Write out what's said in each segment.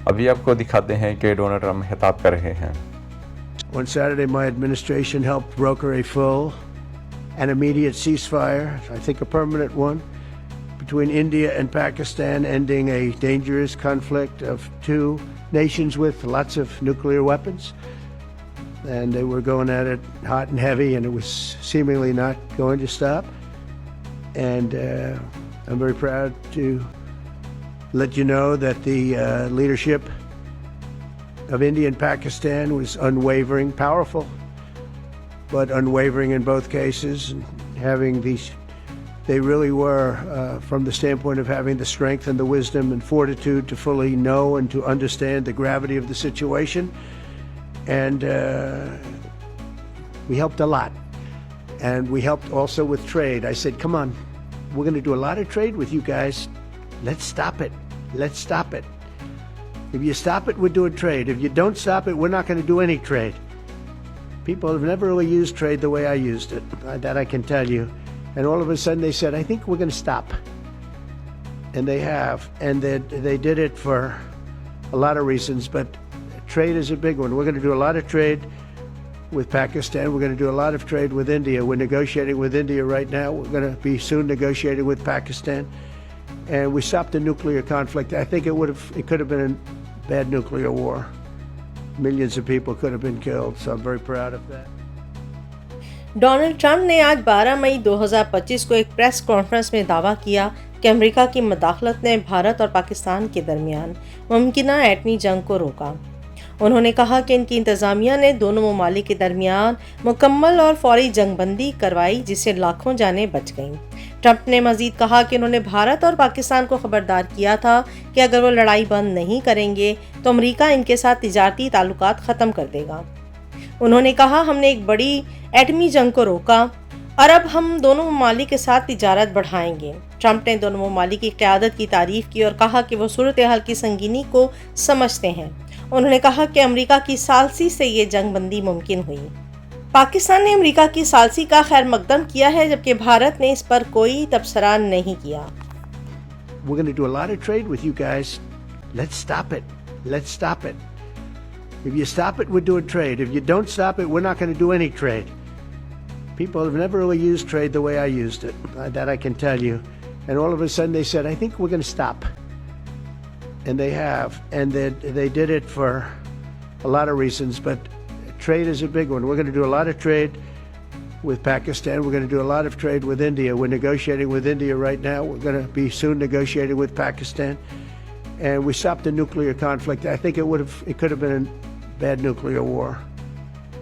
अभी आपको दिखाते हैं कि डोनाल्ड ट्रंप खिताब कर रहे हैं। On Saturday, my administration helped broker a full and immediate ceasefire, I think a permanent one, between India and Pakistan, ending a dangerous conflict of two nations with lots of nuclear weapons. And they were going at it hot and heavy, and it was seemingly not going to stop. And I'm very proud to let you know that the leadership of India and Pakistan was unwavering, powerful, but unwavering in both cases. And having these, they really were, from the standpoint of having the strength and the wisdom and fortitude to fully know and to understand the gravity of the situation. And we helped a lot. And we helped also with trade. I said, come on, we're going to do a lot of trade with you guys. Let's stop it. Let's stop it. If you stop it, we're doing trade. If you don't stop it, we're not going to do any trade. People have never really used trade the way I used it. That I can tell you. And all of a sudden they said, I think we're going to stop. And they have. And they did it for a lot of reasons, but trade is a big one. We're going to do a lot of trade with Pakistan. We're going to do a lot of trade with India. We're negotiating with India right now. We're going to be soon negotiating with Pakistan. And we stopped the nuclear conflict. I think it could have been a bad nuclear war. Millions of people could have been killed, so I'm very proud of that. Donald Trump ने आज 12 मई 2025 को एक press conference में दावा किया कि America की मदाखलत ने भारत और पाकिस्तान के दरमियान मुमकिना एटमी जंग को रोका। उन्होंने कहा कि इनकी इंतज़ामिया ने दोनों ममालिक के दरमियान मुकम्मल और फौरी जंगबंदी करवाई, जिससे लाखों जानें बच गईं। ट्रंप ने मज़ीद कहा कि उन्होंने भारत और पाकिस्तान को खबरदार किया था कि अगर वो लड़ाई बंद नहीं करेंगे तो अमेरिका इनके साथ तिजारती ताल्लुकात ख़त्म कर देगा। उन्होंने कहा, हमने एक बड़ी एटमी जंग को रोका और अब हम दोनों ममालिक के साथ तिजारत बढ़ाएंगे। ट्रंप ने दोनों ममालिक की क़यादत की तारीफ़ की और कहा कि वो सूरत हाल की संगीनी को समझते हैं। उन्होंने कहा कि अमेरिका की सालसी से ये जंगबंदी मुमकिन हुई। पाकिस्तान ने अमेरिका की सालसी का खैर मकदम किया है, जबकि भारत ने इस पर कोई तबसरा नहीं किया। We're going to do a lot of trade with you guys. Let's stop it. Let's stop it. If you stop it, we're doing trade. If you don't stop it, we're not going to do any trade. People have never really used trade the way I used it. That I can tell you. And all of a sudden they said, I think we're going to stop. And they have. And they did it for a lot of reasons, but trade is a big one. We're going to do a lot of trade with Pakistan. We're going to do a lot of trade with India. We're negotiating with India right now. We're going to be soon negotiating with Pakistan. And we stopped the nuclear conflict. I think it could have been a bad nuclear war.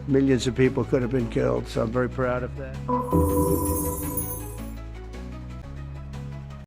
Millions of people could have been killed, so I'm very proud of that.